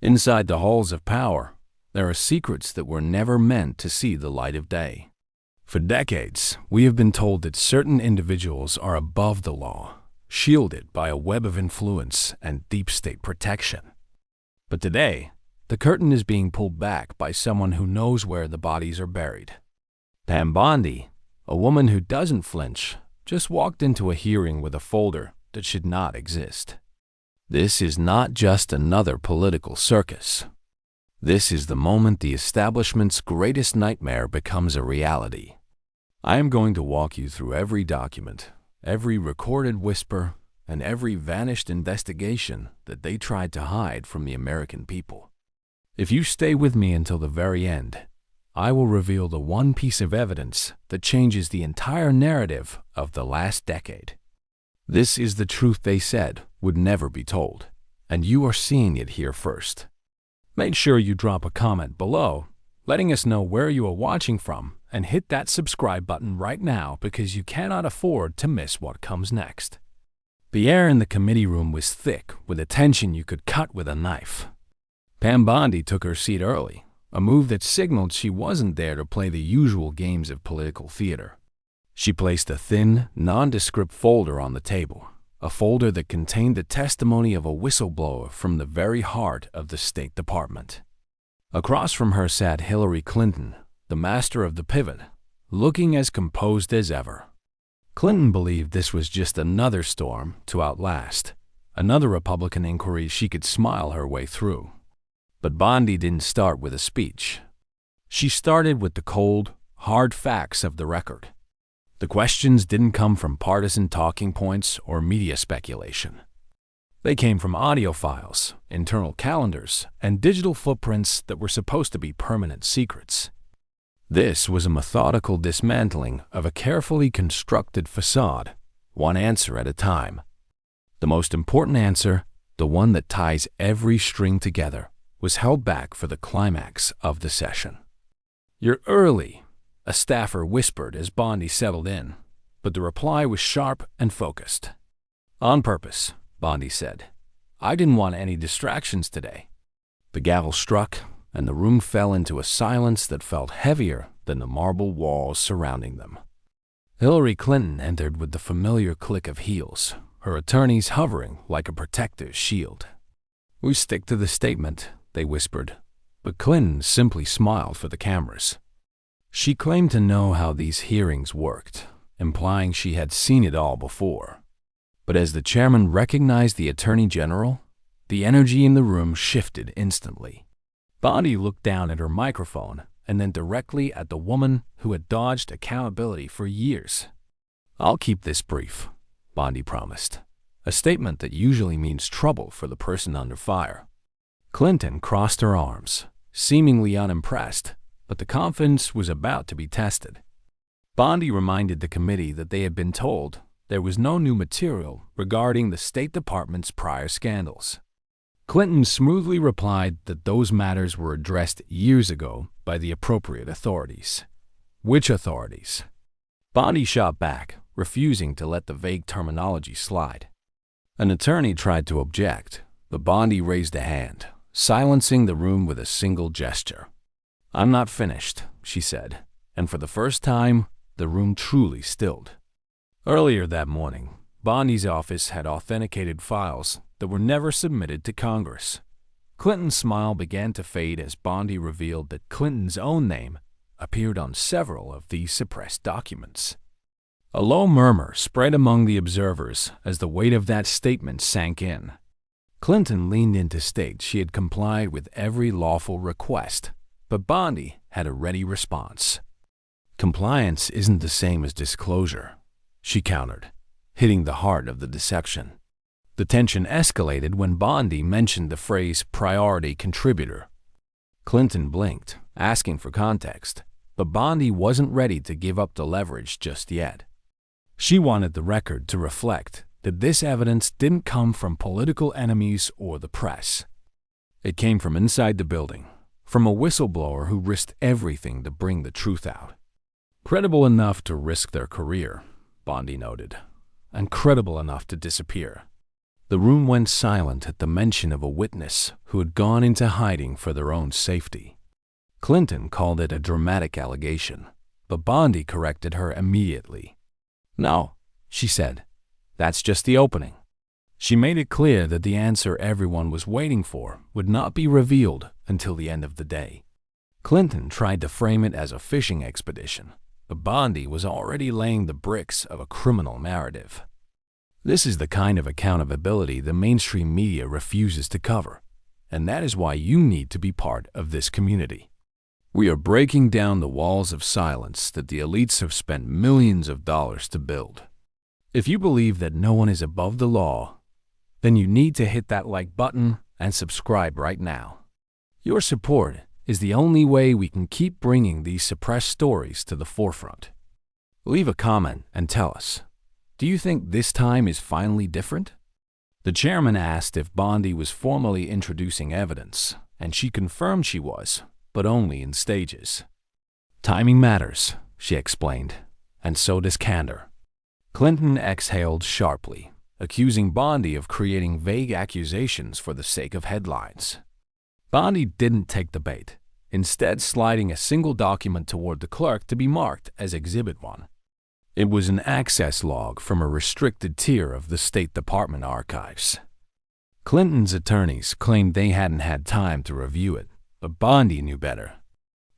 Inside the halls of power, there are secrets that were never meant to see the light of day. For decades, we have been told that certain individuals are above the law, shielded by a web of influence and deep state protection. But today, the curtain is being pulled back by someone who knows where the bodies are buried. Pam Bondi, a woman who doesn't flinch, just walked into a hearing with a folder that should not exist. This is not just another political circus. This is the moment the establishment's greatest nightmare becomes a reality. I am going to walk you through every document, every recorded whisper, and every vanished investigation that they tried to hide from the American people. If you stay with me until the very end, I will reveal the one piece of evidence that changes the entire narrative of the last decade. This is the truth they said would never be told, and you are seeing it here first. Make sure you drop a comment below, letting us know where you are watching from, and hit that subscribe button right now because you cannot afford to miss what comes next. The air in the committee room was thick with a tension you could cut with a knife. Pam Bondi took her seat early, a move that signaled she wasn't there to play the usual games of political theater. She placed a thin, nondescript folder on the table, a folder that contained the testimony of a whistleblower from the very heart of the State Department. Across from her sat Hillary Clinton, the master of the pivot, looking as composed as ever. Clinton believed this was just another storm to outlast, another Republican inquiry she could smile her way through. But Bondi didn't start with a speech. She started with the cold, hard facts of the record. The questions didn't come from partisan talking points or media speculation. They came from audio files, internal calendars, and digital footprints that were supposed to be permanent secrets. This was a methodical dismantling of a carefully constructed facade, one answer at a time. The most important answer, the one that ties every string together, was held back for the climax of the session. "You're early," a staffer whispered as Bondi settled in, but the reply was sharp and focused. "On purpose," Bondi said. "I didn't want any distractions today." The gavel struck, and the room fell into a silence that felt heavier than the marble walls surrounding them. Hillary Clinton entered with the familiar click of heels, her attorneys hovering like a protective shield. "We stick to the statement," they whispered, but Clinton simply smiled for the cameras. She claimed to know how these hearings worked, implying she had seen it all before. But as the chairman recognized the attorney general, the energy in the room shifted instantly. Bondi looked down at her microphone and then directly at the woman who had dodged accountability for years. "I'll keep this brief," Bondi promised, a statement that usually means trouble for the person under fire. Clinton crossed her arms, seemingly unimpressed, but the confidence was about to be tested. Bondi reminded the committee that they had been told there was no new material regarding the State Department's prior scandals. Clinton smoothly replied that those matters were addressed years ago by the appropriate authorities. Which authorities? Bondi shot back, refusing to let the vague terminology slide. An attorney tried to object, but Bondi raised a hand, silencing the room with a single gesture. "I'm not finished," she said, and for the first time, the room truly stilled. Earlier that morning, Bondi's office had authenticated files that were never submitted to Congress. Clinton's smile began to fade as Bondi revealed that Clinton's own name appeared on several of these suppressed documents. A low murmur spread among the observers as the weight of that statement sank in. Clinton leaned in to state she had complied with every lawful request, but Bondi had a ready response. "Compliance isn't the same as disclosure," she countered, hitting the heart of the deception. The tension escalated when Bondi mentioned the phrase priority contributor. Clinton blinked, asking for context, but Bondi wasn't ready to give up the leverage just yet. She wanted the record to reflect that this evidence didn't come from political enemies or the press. It came from inside the building, from a whistleblower who risked everything to bring the truth out. "Credible enough to risk their career," Bondi noted, "and credible enough to disappear." The room went silent at the mention of a witness who had gone into hiding for their own safety. Clinton called it a dramatic allegation, but Bondi corrected her immediately. "No," she said, "that's just the opening." She made it clear that the answer everyone was waiting for would not be revealed until the end of the day. Clinton tried to frame it as a fishing expedition, but Bondi was already laying the bricks of a criminal narrative. This is the kind of accountability the mainstream media refuses to cover, and that is why you need to be part of this community. We are breaking down the walls of silence that the elites have spent millions of dollars to build. If you believe that no one is above the law, then you need to hit that like button and subscribe right now. Your support is the only way we can keep bringing these suppressed stories to the forefront. Leave a comment and tell us, do you think this time is finally different? The chairman asked if Bondi was formally introducing evidence, and she confirmed she was, but only in stages. Timing matters, she explained, and so does candor. Clinton exhaled sharply, accusing Bondi of creating vague accusations for the sake of headlines. Bondi didn't take the bait, instead sliding a single document toward the clerk to be marked as Exhibit 1. It was an access log from a restricted tier of the State Department archives. Clinton's attorneys claimed they hadn't had time to review it, but Bondi knew better.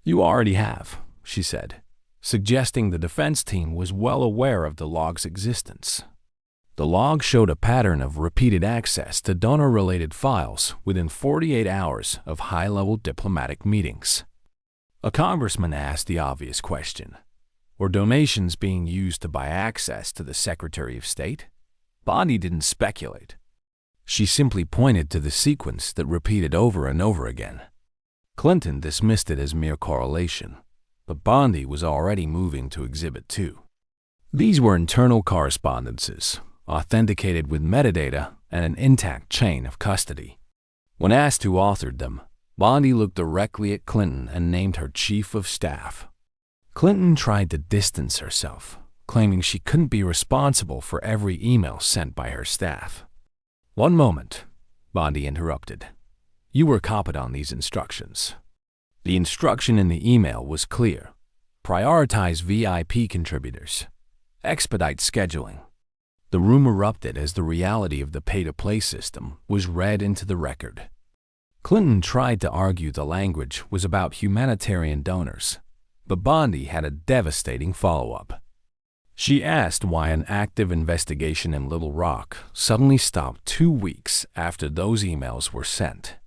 "You already have," she said, suggesting the defense team was well aware of the log's existence. The log showed a pattern of repeated access to donor-related files within 48 hours of high-level diplomatic meetings. A congressman asked the obvious question. Were donations being used to buy access to the Secretary of State? Bondi didn't speculate. She simply pointed to the sequence that repeated over and over again. Clinton dismissed it as mere correlation, but Bondi was already moving to Exhibit 2. These were internal correspondences, authenticated with metadata and an intact chain of custody. When asked who authored them, Bondi looked directly at Clinton and named her chief of staff. Clinton tried to distance herself, claiming she couldn't be responsible for every email sent by her staff. "One moment," Bondi interrupted. "You were copied on these instructions." The instruction in the email was clear. Prioritize VIP contributors. Expedite scheduling. The room erupted as the reality of the pay-to-play system was read into the record. Clinton tried to argue the language was about humanitarian donors, but Bondi had a devastating follow-up. She asked why an active investigation in Little Rock suddenly stopped 2 weeks after those emails were sent.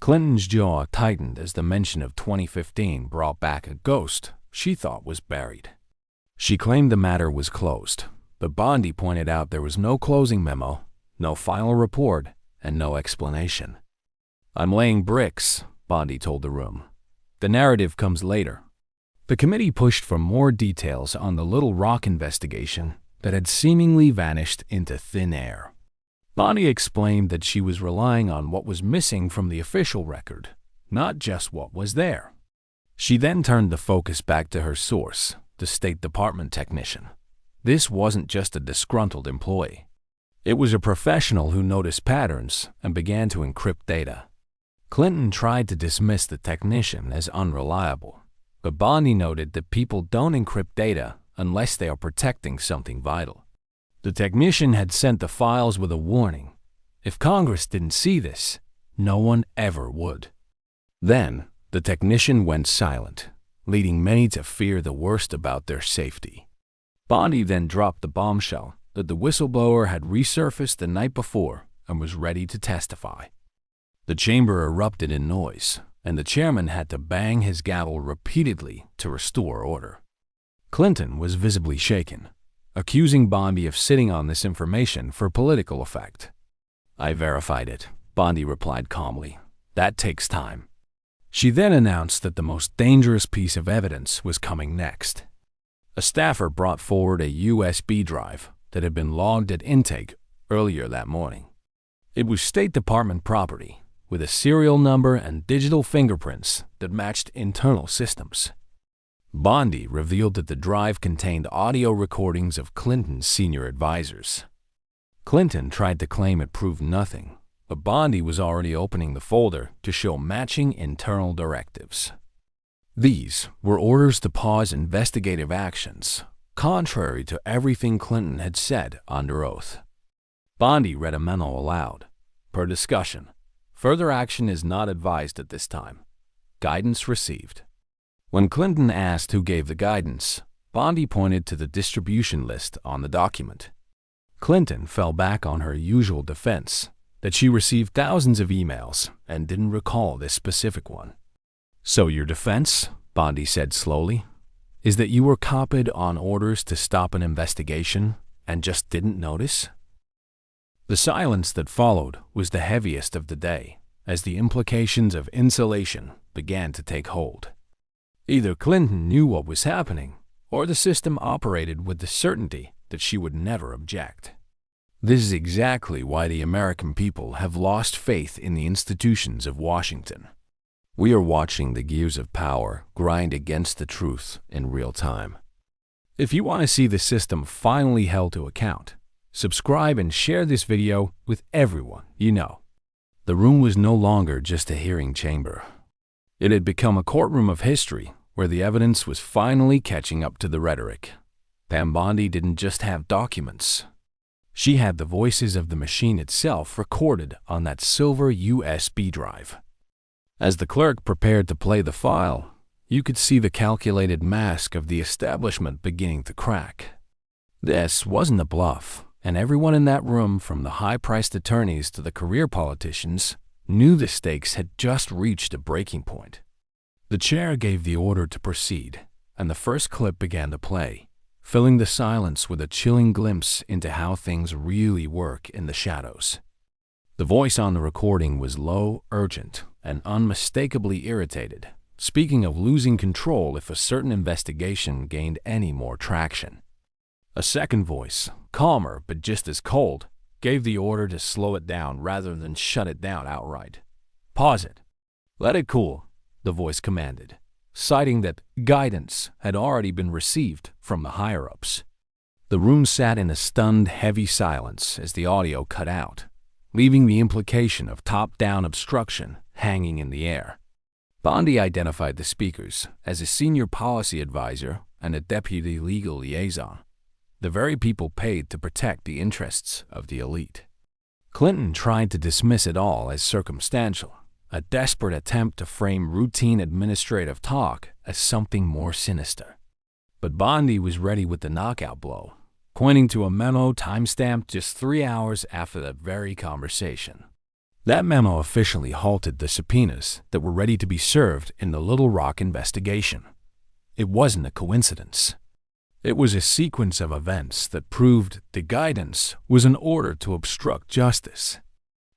Clinton's jaw tightened as the mention of 2015 brought back a ghost she thought was buried. She claimed the matter was closed, but Bondi pointed out there was no closing memo, no final report, and no explanation. "I'm laying bricks," Bondi told the room. "The narrative comes later." The committee pushed for more details on the Little Rock investigation that had seemingly vanished into thin air. Bondi explained that she was relying on what was missing from the official record, not just what was there. She then turned the focus back to her source, the State Department technician. This wasn't just a disgruntled employee. It was a professional who noticed patterns and began to encrypt data. Clinton tried to dismiss the technician as unreliable, but Bondi noted that people don't encrypt data unless they are protecting something vital. The technician had sent the files with a warning. If Congress didn't see this, no one ever would. Then, the technician went silent, leading many to fear the worst about their safety. Bondi then dropped the bombshell that the whistleblower had resurfaced the night before and was ready to testify. The chamber erupted in noise, and the chairman had to bang his gavel repeatedly to restore order. Clinton was visibly shaken, accusing Bondi of sitting on this information for political effect. "I verified it," Bondi replied calmly. "That takes time." She then announced that the most dangerous piece of evidence was coming next. A staffer brought forward a USB drive that had been logged at intake earlier that morning. It was State Department property, with a serial number and digital fingerprints that matched internal systems. Bondi revealed that the drive contained audio recordings of Clinton's senior advisors. Clinton tried to claim it proved nothing, but Bondi was already opening the folder to show matching internal directives. These were orders to pause investigative actions, contrary to everything Clinton had said under oath. Bondi read a memo aloud. Per discussion, further action is not advised at this time. Guidance received. When Clinton asked who gave the guidance, Bondi pointed to the distribution list on the document. Clinton fell back on her usual defense that she received thousands of emails and didn't recall this specific one. So your defense, Bondi said slowly, is that you were copied on orders to stop an investigation and just didn't notice? The silence that followed was the heaviest of the day, as the implications of insulation began to take hold. Either Clinton knew what was happening, or the system operated with the certainty that she would never object. This is exactly why the American people have lost faith in the institutions of Washington. We are watching the gears of power grind against the truth in real time. If you want to see the system finally held to account, subscribe and share this video with everyone you know. The room was no longer just a hearing chamber. It had become a courtroom of history where the evidence was finally catching up to the rhetoric. Pam Bondi didn't just have documents. She had the voices of the machine itself recorded on that silver USB drive. As the clerk prepared to play the file, you could see the calculated mask of the establishment beginning to crack. This wasn't a bluff, and everyone in that room, from the high-priced attorneys to the career politicians, knew the stakes had just reached a breaking point. The chair gave the order to proceed, and the first clip began to play, filling the silence with a chilling glimpse into how things really work in the shadows. The voice on the recording was low, urgent, and unmistakably irritated, speaking of losing control if a certain investigation gained any more traction. A second voice, calmer but just as cold, gave the order to slow it down rather than shut it down outright. Pause it. Let it cool, the voice commanded, citing that guidance had already been received from the higher-ups. The room sat in a stunned, heavy silence as the audio cut out, leaving the implication of top-down obstruction hanging in the air. Bondi identified the speakers as a senior policy advisor and a deputy legal liaison, the very people paid to protect the interests of the elite. Clinton tried to dismiss it all as circumstantial, a desperate attempt to frame routine administrative talk as something more sinister. But Bondi was ready with the knockout blow, pointing to a memo timestamped just 3 hours after that very conversation. That memo officially halted the subpoenas that were ready to be served in the Little Rock investigation. It wasn't a coincidence. It was a sequence of events that proved the guidance was an order to obstruct justice.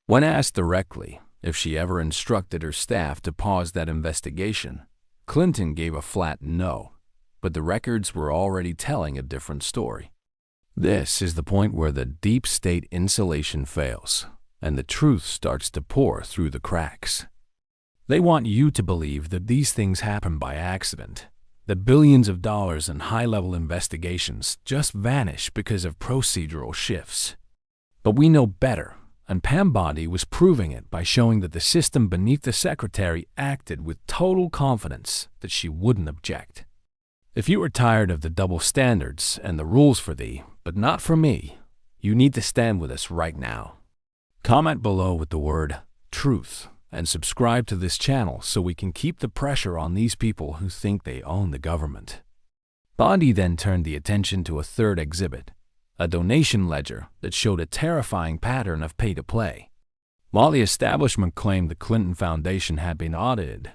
When asked directly if she ever instructed her staff to pause that investigation, Clinton gave a flat no, but the records were already telling a different story. This is the point where the deep state insulation fails, and the truth starts to pour through the cracks. They want you to believe that these things happen by accident, that billions of dollars in high-level investigations just vanish because of procedural shifts. But we know better, and Pam Bondi was proving it by showing that the system beneath the secretary acted with total confidence that she wouldn't object. If you are tired of the double standards and the rules for thee, but not for me, you need to stand with us right now. Comment below with the word truth and subscribe to this channel so we can keep the pressure on these people who think they own the government. Bondi then turned the attention to a third exhibit, a donation ledger that showed a terrifying pattern of pay-to-play. While the establishment claimed the Clinton Foundation had been audited,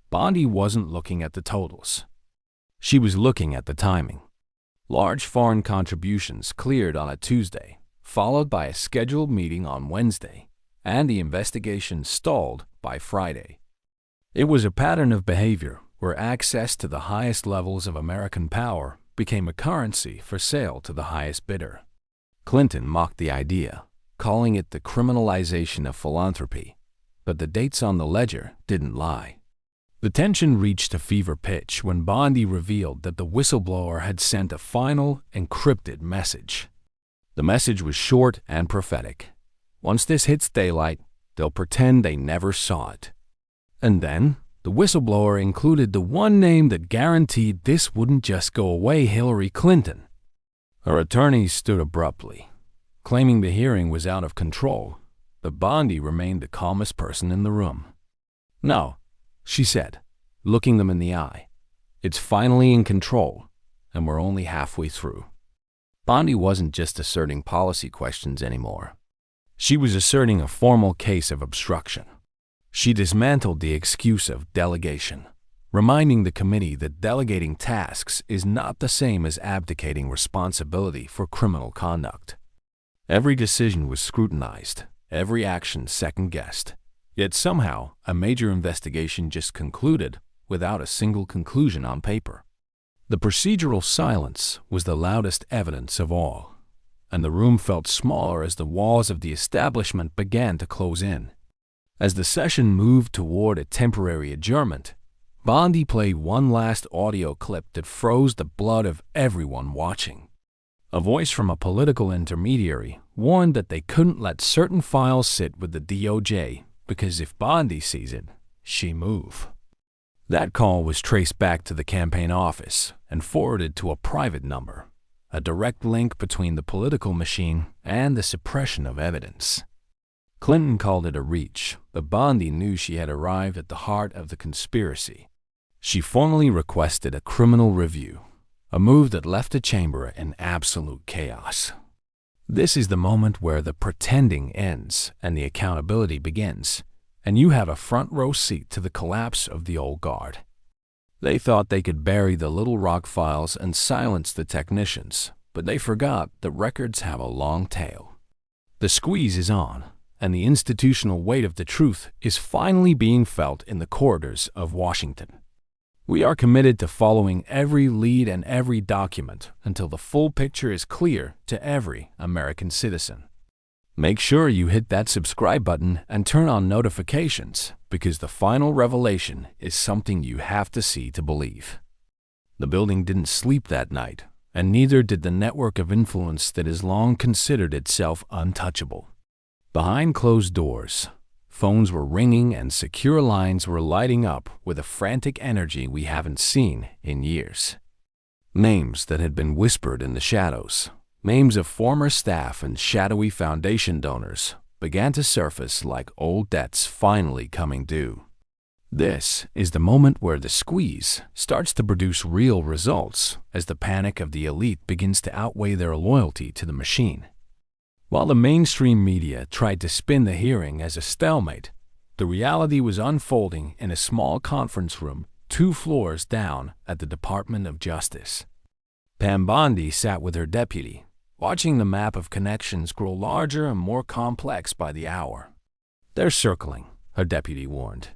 Bondi wasn't looking at the totals. She was looking at the timing. Large foreign contributions cleared on a Tuesday, followed by a scheduled meeting on Wednesday, and the investigation stalled by Friday. It was a pattern of behavior where access to the highest levels of American power became a currency for sale to the highest bidder. Clinton mocked the idea, calling it the criminalization of philanthropy, but the dates on the ledger didn't lie. The tension reached a fever pitch when Bondi revealed that the whistleblower had sent a final, encrypted message. The message was short and prophetic. Once this hits daylight, they'll pretend they never saw it. And then, the whistleblower included the one name that guaranteed this wouldn't just go away: Hillary Clinton. Her attorney stood abruptly, claiming the hearing was out of control, but Bondi remained the calmest person in the room. "No," she said, looking them in the eye. "It's finally in control, and we're only halfway through." Bondi wasn't just asserting policy questions anymore. She was asserting a formal case of obstruction. She dismantled the excuse of delegation, reminding the committee that delegating tasks is not the same as abdicating responsibility for criminal conduct. Every decision was scrutinized, every action second-guessed. Yet somehow, a major investigation just concluded without a single conclusion on paper. The procedural silence was the loudest evidence of all, and the room felt smaller as the walls of the establishment began to close in. As the session moved toward a temporary adjournment, Bondi played one last audio clip that froze the blood of everyone watching. A voice from a political intermediary warned that they couldn't let certain files sit with the DOJ because if Bondi sees it, she move. That call was traced back to the campaign office and forwarded to a private number, a direct link between the political machine and the suppression of evidence. Clinton called it a reach, but Bondi knew she had arrived at the heart of the conspiracy. She formally requested a criminal review, a move that left the chamber in absolute chaos. This is the moment where the pretending ends and the accountability begins, and you have a front-row seat to the collapse of the old guard. They thought they could bury the Little Rock files and silence the technicians, but they forgot that records have a long tail. The squeeze is on, and the institutional weight of the truth is finally being felt in the corridors of Washington. We are committed to following every lead and every document until the full picture is clear to every American citizen. Make sure you hit that subscribe button and turn on notifications, because the final revelation is something you have to see to believe. The building didn't sleep that night, and neither did the network of influence that has long considered itself untouchable. Behind closed doors, phones were ringing and secure lines were lighting up with a frantic energy we haven't seen in years. Names that had been whispered in the shadows, names of former staff and shadowy foundation donors, began to surface like old debts finally coming due. This is the moment where the squeeze starts to produce real results as the panic of the elite begins to outweigh their loyalty to the machine. While the mainstream media tried to spin the hearing as a stalemate, the reality was unfolding in a small conference room 2 floors down at the Department of Justice. Pam Bondi sat with her deputy, watching the map of connections grow larger and more complex by the hour. "They're circling," her deputy warned,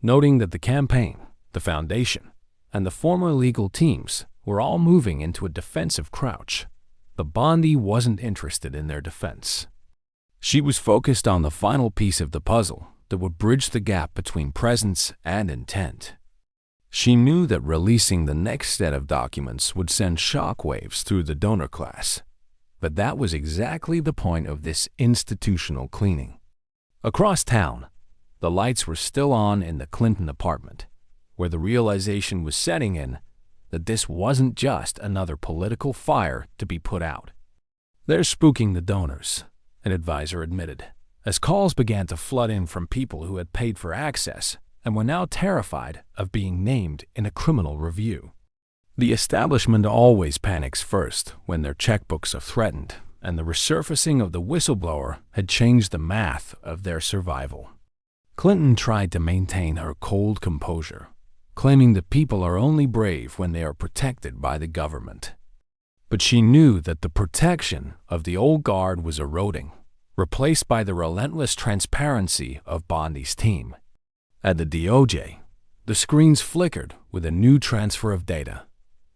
noting that the campaign, the foundation, and the former legal teams were all moving into a defensive crouch. But Bondi wasn't interested in their defense. She was focused on the final piece of the puzzle that would bridge the gap between presence and intent. She knew that releasing the next set of documents would send shockwaves through the donor class. But that was exactly the point of this institutional cleaning. Across town, the lights were still on in the Clinton apartment, where the realization was setting in that this wasn't just another political fire to be put out. "They're spooking the donors," an advisor admitted, as calls began to flood in from people who had paid for access and were now terrified of being named in a criminal review. The establishment always panics first when their checkbooks are threatened, and the resurfacing of the whistleblower had changed the math of their survival. Clinton tried to maintain her cold composure, claiming that people are only brave when they are protected by the government. But she knew that the protection of the old guard was eroding, replaced by the relentless transparency of Bondi's team. At the DOJ, the screens flickered with a new transfer of data.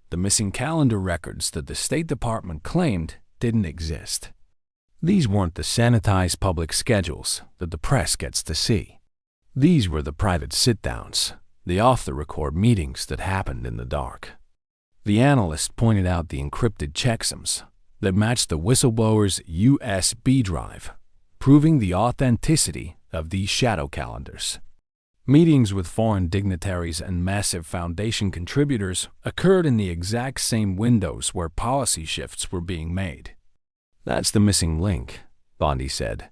The missing calendar records that the State Department claimed didn't exist. These weren't the sanitized public schedules that the press gets to see. These were the private sit-downs, the off-the-record meetings that happened in the dark. The analyst pointed out the encrypted checksums, that matched the whistleblower's USB drive, proving the authenticity of these shadow calendars. Meetings with foreign dignitaries and massive foundation contributors occurred in the exact same windows where policy shifts were being made. "That's the missing link," Bondi said,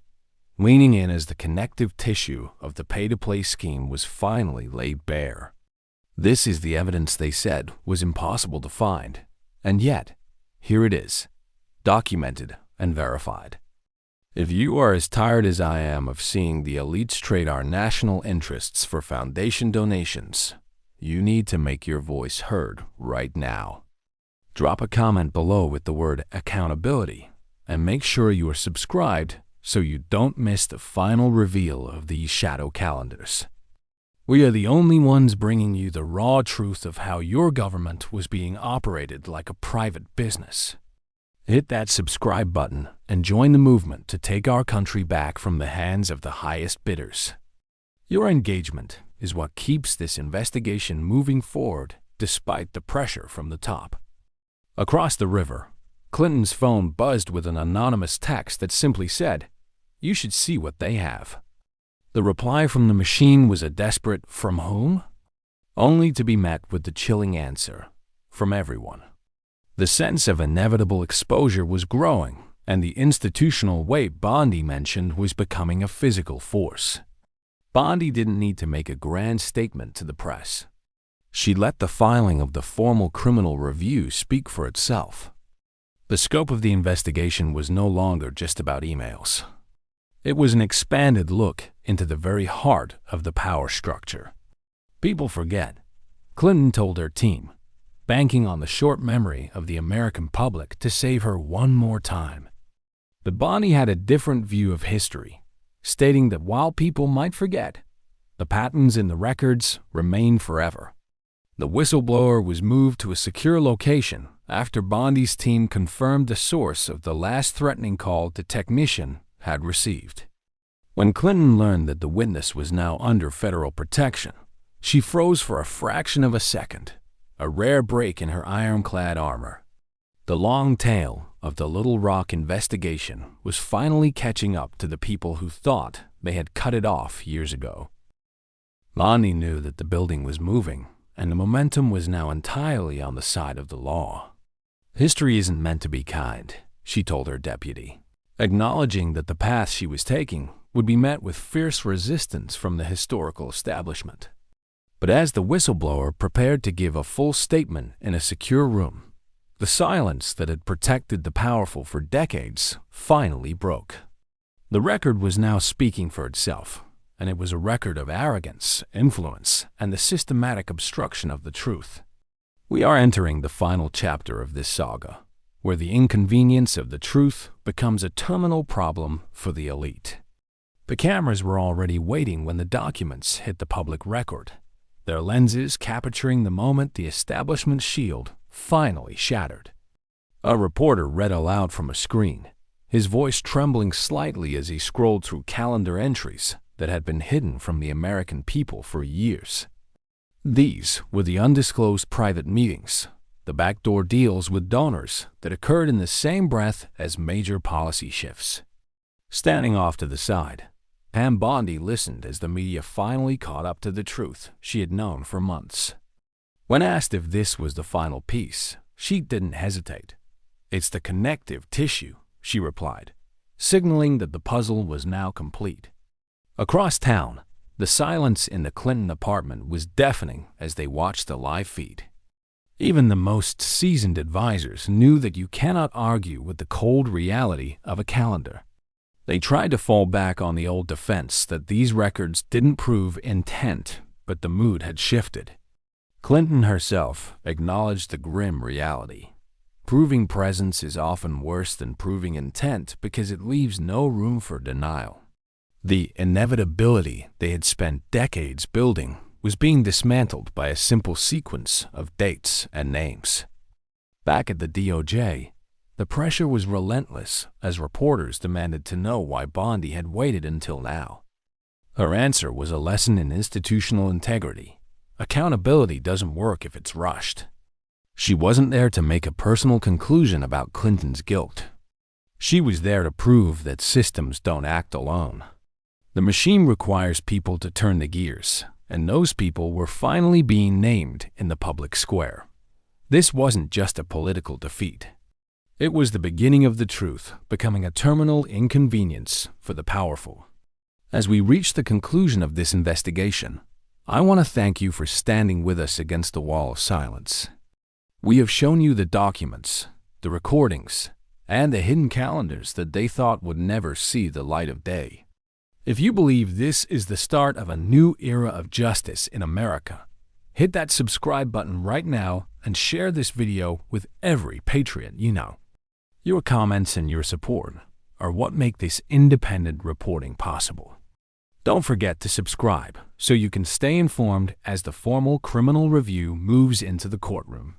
leaning in as the connective tissue of the pay-to-play scheme was finally laid bare. "This is the evidence they said was impossible to find, and yet, here it is, documented and verified. If you are as tired as I am of seeing the elites trade our national interests for foundation donations, you need to make your voice heard right now. Drop a comment below with the word accountability, and make sure you are subscribed so you don't miss the final reveal of these shadow calendars. We are the only ones bringing you the raw truth of how your government was being operated like a private business. Hit that subscribe button and join the movement to take our country back from the hands of the highest bidders. Your engagement is what keeps this investigation moving forward despite the pressure from the top." Across the river, Clinton's phone buzzed with an anonymous text that simply said, "You should see what they have." The reply from the machine was a desperate "From whom?" only to be met with the chilling answer, "From everyone." The sense of inevitable exposure was growing, and the institutional weight Bondi mentioned was becoming a physical force. Bondi didn't need to make a grand statement to the press. She let the filing of the formal criminal review speak for itself. The scope of the investigation was no longer just about emails. It was an expanded look into the very heart of the power structure. People forget. Clinton told her team, banking on the short memory of the American public to save her one more time. But Bondi had a different view of history, stating that while people might forget, the patterns in the records remain forever. The whistleblower was moved to a secure location after Bondi's team confirmed the source of the last threatening call the technician had received. When Clinton learned that the witness was now under federal protection, she froze for a fraction of a second, a rare break in her ironclad armor. The long tail of the Little Rock investigation was finally catching up to the people who thought they had cut it off years ago. Bondi knew that the building was moving, and the momentum was now entirely on the side of the law. "History isn't meant to be kind," she told her deputy, acknowledging that the path she was taking would be met with fierce resistance from the historical establishment. But as the whistleblower prepared to give a full statement in a secure room, the silence that had protected the powerful for decades finally broke. The record was now speaking for itself, and it was a record of arrogance, influence, and the systematic obstruction of the truth. We are entering the final chapter of this saga, where the inconvenience of the truth becomes a terminal problem for the elite. The cameras were already waiting when the documents hit the public record, their lenses capturing the moment the establishment's shield finally shattered. A reporter read aloud from a screen, his voice trembling slightly as he scrolled through calendar entries that had been hidden from the American people for years. These were the undisclosed private meetings, the backdoor deals with donors that occurred in the same breath as major policy shifts. Standing off to the side, Pam Bondi listened as the media finally caught up to the truth she had known for months. When asked if this was the final piece, she didn't hesitate. "It's the connective tissue," she replied, signaling that the puzzle was now complete. Across town, the silence in the Clinton apartment was deafening as they watched the live feed. Even the most seasoned advisors knew that you cannot argue with the cold reality of a calendar. They tried to fall back on the old defense that these records didn't prove intent, but the mood had shifted. Clinton herself acknowledged the grim reality. Proving presence is often worse than proving intent because it leaves no room for denial. The inevitability they had spent decades building was being dismantled by a simple sequence of dates and names. Back at the DOJ, the pressure was relentless as reporters demanded to know why Bondi had waited until now. Her answer was a lesson in institutional integrity. Accountability doesn't work if it's rushed. She wasn't there to make a personal conclusion about Clinton's guilt. She was there to prove that systems don't act alone. The machine requires people to turn the gears, and those people were finally being named in the public square. This wasn't just a political defeat. It was the beginning of the truth becoming a terminal inconvenience for the powerful. As we reach the conclusion of this investigation, I want to thank you for standing with us against the wall of silence. We have shown you the documents, the recordings, and the hidden calendars that they thought would never see the light of day. If you believe this is the start of a new era of justice in America, hit that subscribe button right now and share this video with every patriot you know. Your comments and your support are what make this independent reporting possible. Don't forget to subscribe so you can stay informed as the formal criminal review moves into the courtroom.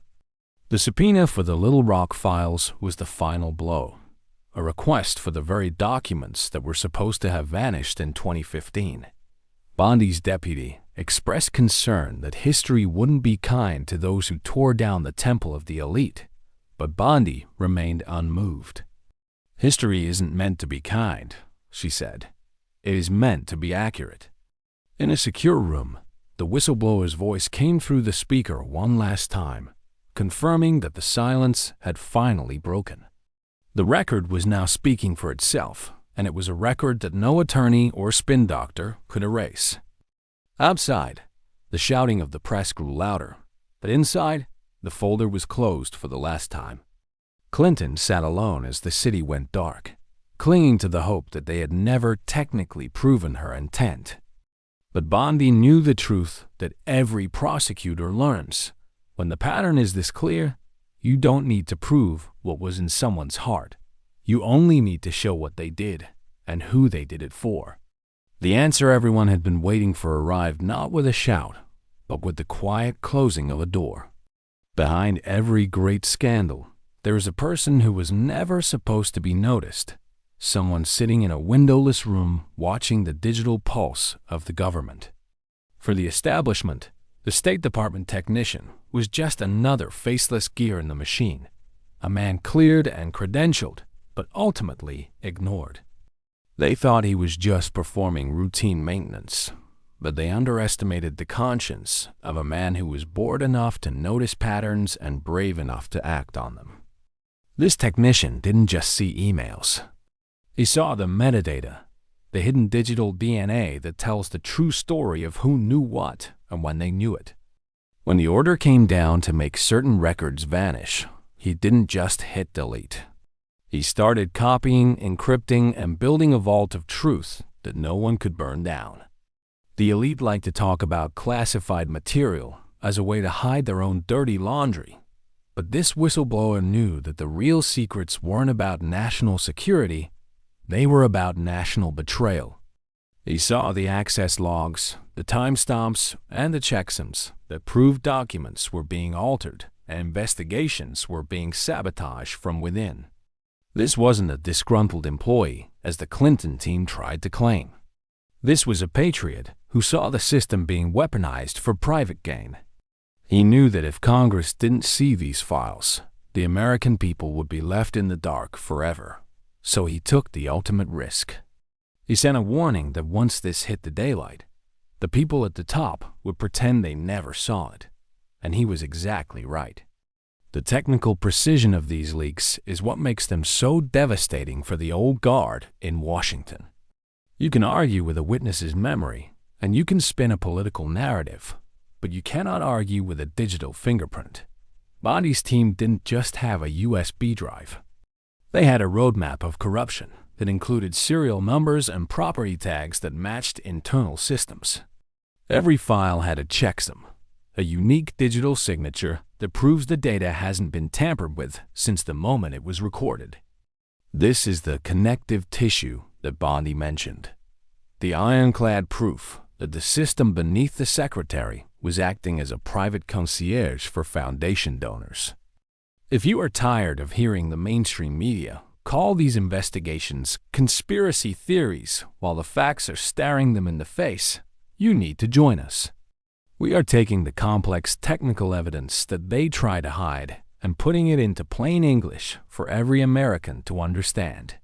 The subpoena for the Little Rock files was the final blow, a request for the very documents that were supposed to have vanished in 2015. Bondi's deputy expressed concern that history wouldn't be kind to those who tore down the temple of the elite, but Bondi remained unmoved. History isn't meant to be kind, she said. It is meant to be accurate. In a secure room, the whistleblower's voice came through the speaker one last time, confirming that the silence had finally broken. The record was now speaking for itself, and it was a record that no attorney or spin doctor could erase. Outside, the shouting of the press grew louder, but inside, the folder was closed for the last time. Clinton sat alone as the city went dark, clinging to the hope that they had never technically proven her intent. But Bondi knew the truth that every prosecutor learns. When the pattern is this clear, you don't need to prove what was in someone's heart. You only need to show what they did and who they did it for. The answer everyone had been waiting for arrived not with a shout, but with the quiet closing of a door. Behind every great scandal, there is a person who was never supposed to be noticed, someone sitting in a windowless room watching the digital pulse of the government. For the establishment, the State Department technician was just another faceless gear in the machine, a man cleared and credentialed, but ultimately ignored. They thought he was just performing routine maintenance, but they underestimated the conscience of a man who was bored enough to notice patterns and brave enough to act on them. This technician didn't just see emails. He saw the metadata, the hidden digital DNA that tells the true story of who knew what and when they knew it. When the order came down to make certain records vanish, he didn't just hit delete. He started copying, encrypting, and building a vault of truth that no one could burn down. The elite like to talk about classified material as a way to hide their own dirty laundry. But this whistleblower knew that the real secrets weren't about national security, they were about national betrayal. He saw the access logs, the timestamps, and the checksums that proved documents were being altered and investigations were being sabotaged from within. This wasn't a disgruntled employee, as the Clinton team tried to claim. This was a patriot who saw the system being weaponized for private gain. He knew that if Congress didn't see these files, the American people would be left in the dark forever. So he took the ultimate risk. He sent a warning that once this hit the daylight, the people at the top would pretend they never saw it. And he was exactly right. The technical precision of these leaks is what makes them so devastating for the old guard in Washington. You can argue with a witness's memory, and you can spin a political narrative, but you cannot argue with a digital fingerprint. Bondi's team didn't just have a USB drive. They had a roadmap of corruption that included serial numbers and property tags that matched internal systems. Every file had a checksum, a unique digital signature that proves the data hasn't been tampered with since the moment it was recorded. This is the connective tissue that Bondi mentioned, the ironclad proof that the system beneath the secretary was acting as a private concierge for foundation donors. If you are tired of hearing the mainstream media call these investigations conspiracy theories while the facts are staring them in the face, you need to join us. We are taking the complex technical evidence that they try to hide and putting it into plain English for every American to understand.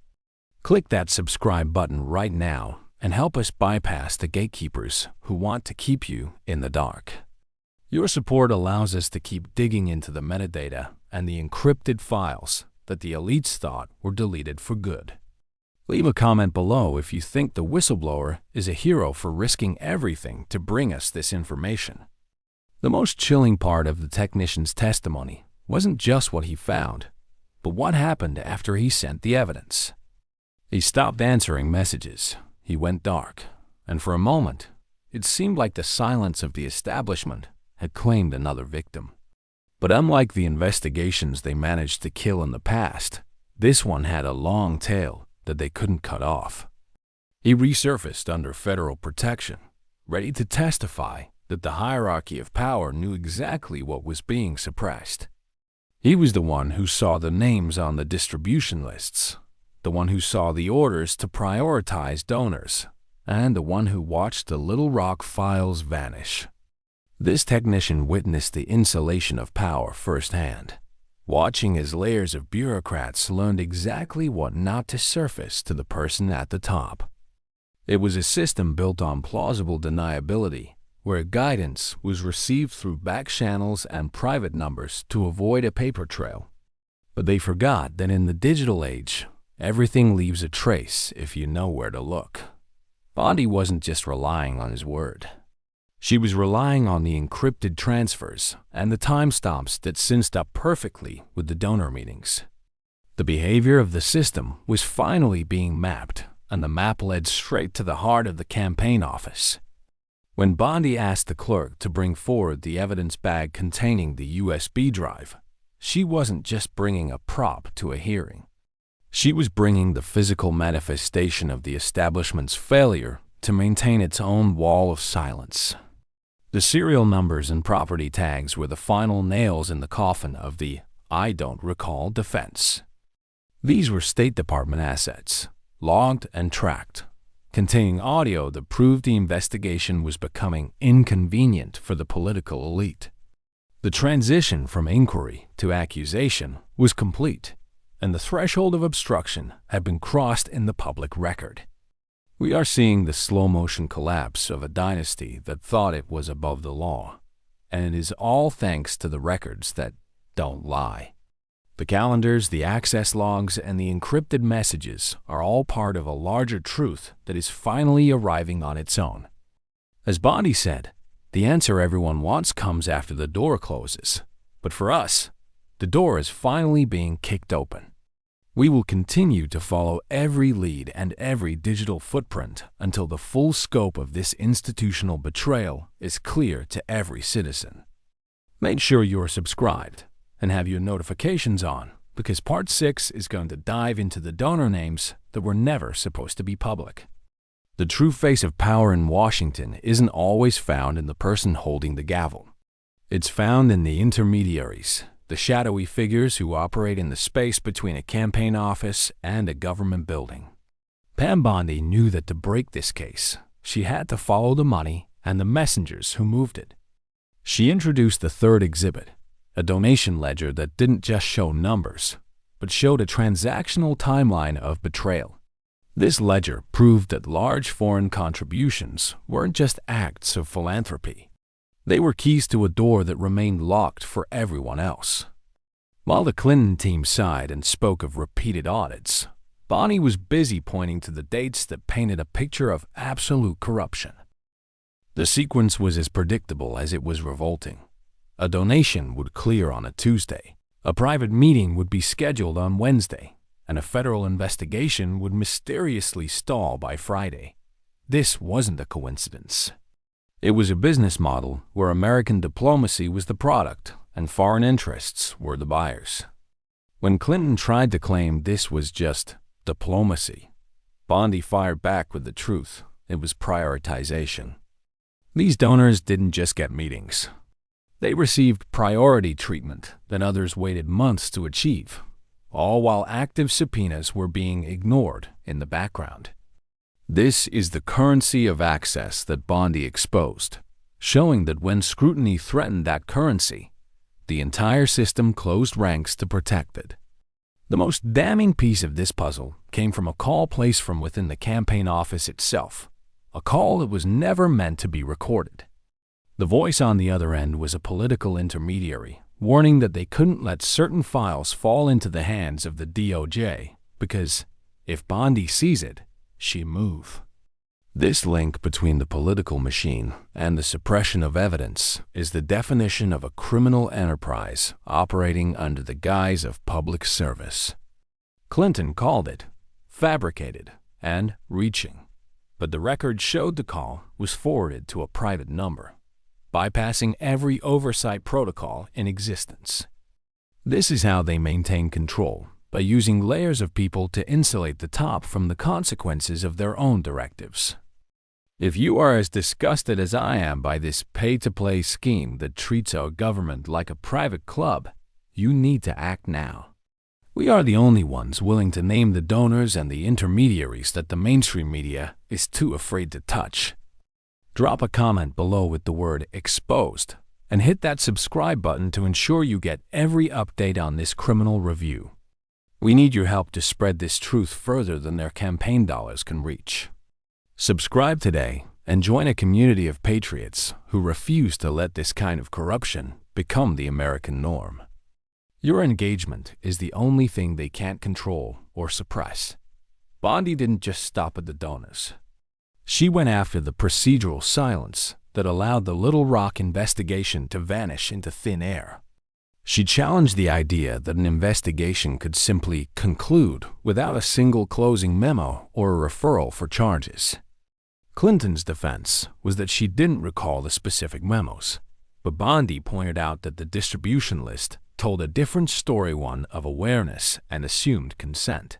Click that subscribe button right now and help us bypass the gatekeepers who want to keep you in the dark. Your support allows us to keep digging into the metadata and the encrypted files that the elites thought were deleted for good. Leave a comment below if you think the whistleblower is a hero for risking everything to bring us this information. The most chilling part of the technician's testimony wasn't just what he found, but what happened after he sent the evidence. He stopped answering messages, he went dark, and for a moment, it seemed like the silence of the establishment had claimed another victim. But unlike the investigations they managed to kill in the past, this one had a long tail that they couldn't cut off. He resurfaced under federal protection, ready to testify that the hierarchy of power knew exactly what was being suppressed. He was the one who saw the names on the distribution lists, the one who saw the orders to prioritize donors, and the one who watched the Little Rock files vanish. This technician witnessed the insulation of power firsthand, watching as layers of bureaucrats learned exactly what not to surface to the person at the top. It was a system built on plausible deniability, where guidance was received through back channels and private numbers to avoid a paper trail. But they forgot that in the digital age, everything leaves a trace if you know where to look. Bondi wasn't just relying on his word. She was relying on the encrypted transfers and the timestamps that synced up perfectly with the donor meetings. The behavior of the system was finally being mapped, and the map led straight to the heart of the campaign office. When Bondi asked the clerk to bring forward the evidence bag containing the USB drive, she wasn't just bringing a prop to a hearing. She was bringing the physical manifestation of the establishment's failure to maintain its own wall of silence. The serial numbers and property tags were the final nails in the coffin of the "I don't recall" defense. These were State Department assets, logged and tracked, containing audio that proved the investigation was becoming inconvenient for the political elite. The transition from inquiry to accusation was complete, and the threshold of obstruction had been crossed in the public record. We are seeing the slow-motion collapse of a dynasty that thought it was above the law, and it is all thanks to the records that don't lie. The calendars, the access logs, and the encrypted messages are all part of a larger truth that is finally arriving on its own. As Bondi said, the answer everyone wants comes after the door closes, but for us, the door is finally being kicked open. We will continue to follow every lead and every digital footprint until the full scope of this institutional betrayal is clear to every citizen. Make sure you are subscribed and have your notifications on, because Part 6 is going to dive into the donor names that were never supposed to be public. The true face of power in Washington isn't always found in the person holding the gavel. It's found in the intermediaries, the shadowy figures who operate in the space between a campaign office and a government building. Pam Bondi knew that to break this case, she had to follow the money and the messengers who moved it. She introduced the third exhibit, a donation ledger that didn't just show numbers, but showed a transactional timeline of betrayal. This ledger proved that large foreign contributions weren't just acts of philanthropy. They were keys to a door that remained locked for everyone else. While the Clinton team sighed and spoke of repeated audits, Bondi was busy pointing to the dates that painted a picture of absolute corruption. The sequence was as predictable as it was revolting. A donation would clear on a Tuesday, a private meeting would be scheduled on Wednesday, and a federal investigation would mysteriously stall by Friday. This wasn't a coincidence. It was a business model where American diplomacy was the product and foreign interests were the buyers. When Clinton tried to claim this was just diplomacy, Bondi fired back with the truth. It was prioritization. These donors didn't just get meetings. They received priority treatment that others waited months to achieve, all while active subpoenas were being ignored in the background. This is the currency of access that Bondi exposed, showing that when scrutiny threatened that currency, the entire system closed ranks to protect it. The most damning piece of this puzzle came from a call placed from within the campaign office itself, a call that was never meant to be recorded. The voice on the other end was a political intermediary, warning that they couldn't let certain files fall into the hands of the DOJ because, if Bondi sees it, she'd move. This link between the political machine and the suppression of evidence is the definition of a criminal enterprise operating under the guise of public service. Clinton called it fabricated and reaching, but the record showed the call was forwarded to a private number, bypassing every oversight protocol in existence. This is how they maintain control, by using layers of people to insulate the top from the consequences of their own directives. If you are as disgusted as I am by this pay-to-play scheme that treats our government like a private club, you need to act now. We are the only ones willing to name the donors and the intermediaries that the mainstream media is too afraid to touch. Drop a comment below with the word exposed and hit that subscribe button to ensure you get every update on this criminal review. We need your help to spread this truth further than their campaign dollars can reach. Subscribe today and join a community of patriots who refuse to let this kind of corruption become the American norm. Your engagement is the only thing they can't control or suppress. Bondi didn't just stop at the donors. She went after the procedural silence that allowed the Little Rock investigation to vanish into thin air. She challenged the idea that an investigation could simply conclude without a single closing memo or a referral for charges. Clinton's defense was that she didn't recall the specific memos, but Bondi pointed out that the distribution list told a different story, one of awareness and assumed consent.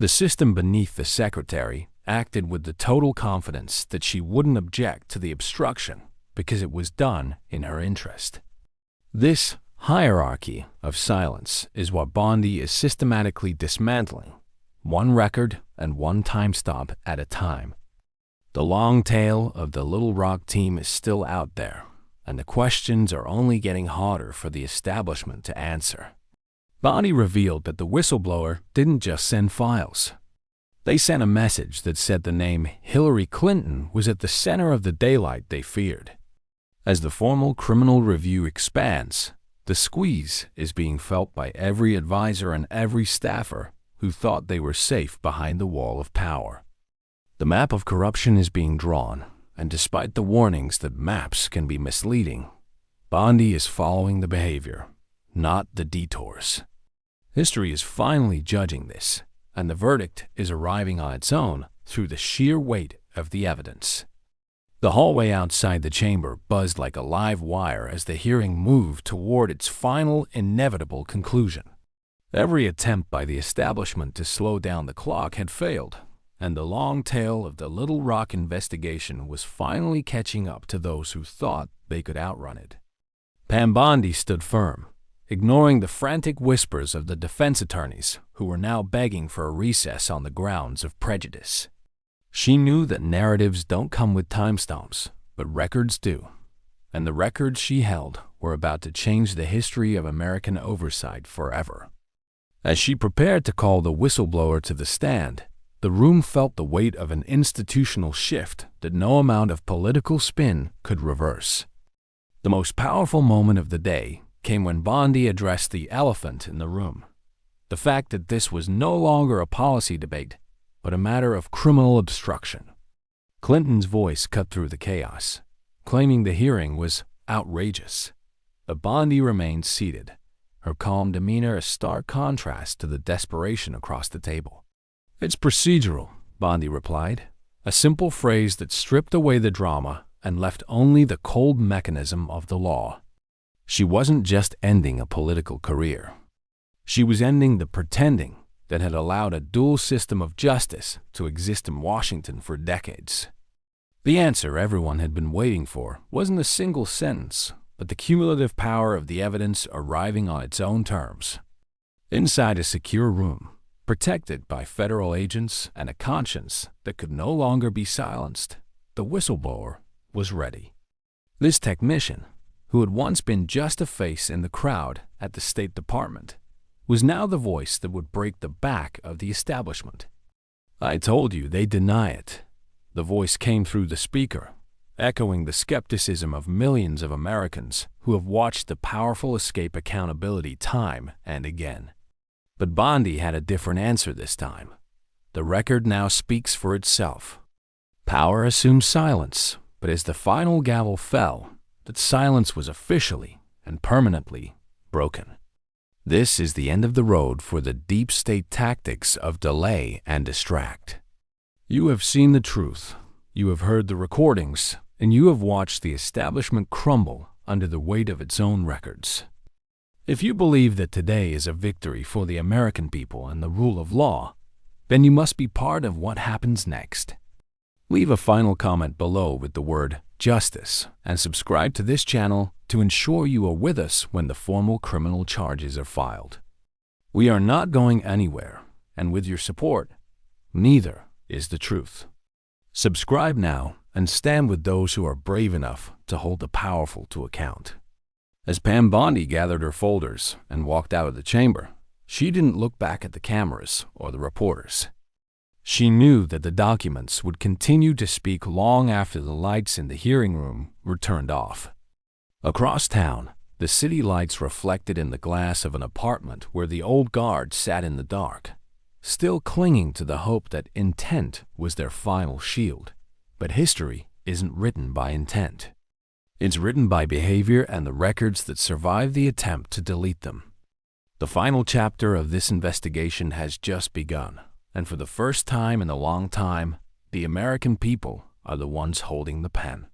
The system beneath the secretary acted with the total confidence that she wouldn't object to the obstruction because it was done in her interest. This hierarchy of silence is what Bondi is systematically dismantling, one record and one time stop at a time. The long tail of the Little Rock team is still out there, and the questions are only getting harder for the establishment to answer. Bondi revealed that the whistleblower didn't just send files. They sent a message that said the name Hillary Clinton was at the center of the daylight they feared. As the formal criminal review expands, the squeeze is being felt by every advisor and every staffer who thought they were safe behind the wall of power. The map of corruption is being drawn, and despite the warnings that maps can be misleading, Bondi is following the behavior, not the detours. History is finally judging this, and the verdict is arriving on its own through the sheer weight of the evidence. The hallway outside the chamber buzzed like a live wire as the hearing moved toward its final, inevitable conclusion. Every attempt by the establishment to slow down the clock had failed, and the long tail of the Little Rock investigation was finally catching up to those who thought they could outrun it. Pam Bondi stood firm, ignoring the frantic whispers of the defense attorneys who were now begging for a recess on the grounds of prejudice. She knew that narratives don't come with timestamps, but records do, and the records she held were about to change the history of American oversight forever. As she prepared to call the whistleblower to the stand, the room felt the weight of an institutional shift that no amount of political spin could reverse. The most powerful moment of the day came when Bondi addressed the elephant in the room. The fact that this was no longer a policy debate, but a matter of criminal obstruction. Clinton's voice cut through the chaos, claiming the hearing was outrageous. But Bondi remained seated, her calm demeanor a stark contrast to the desperation across the table. "It's procedural," Bondi replied, a simple phrase that stripped away the drama and left only the cold mechanism of the law. She wasn't just ending a political career. She was ending the pretending that had allowed a dual system of justice to exist in Washington for decades. The answer everyone had been waiting for wasn't a single sentence, but the cumulative power of the evidence arriving on its own terms. Inside a secure room, protected by federal agents and a conscience that could no longer be silenced, the whistleblower was ready. This technician, who had once been just a face in the crowd at the State Department, was now the voice that would break the back of the establishment. "I told you they deny it." The voice came through the speaker, echoing the skepticism of millions of Americans who have watched the powerful escape accountability time and again. But Bondi had a different answer this time. The record now speaks for itself. Power assumed silence, but as the final gavel fell, that silence was officially and permanently broken. This is the end of the road for the deep state tactics of delay and distract. You have seen the truth, you have heard the recordings, and you have watched the establishment crumble under the weight of its own records. If you believe that today is a victory for the American people and the rule of law, then you must be part of what happens next. Leave a final comment below with the word justice and subscribe to this channel to ensure you are with us when the formal criminal charges are filed. We are not going anywhere, and with your support, neither is the truth. Subscribe now and stand with those who are brave enough to hold the powerful to account. As Pam Bondi gathered her folders and walked out of the chamber, she didn't look back at the cameras or the reporters. She knew that the documents would continue to speak long after the lights in the hearing room were turned off. Across town, the city lights reflected in the glass of an apartment where the old guard sat in the dark, still clinging to the hope that intent was their final shield. But history isn't written by intent. It's written by behavior and the records that survive the attempt to delete them. The final chapter of this investigation has just begun, and for the first time in a long time, the American people are the ones holding the pen.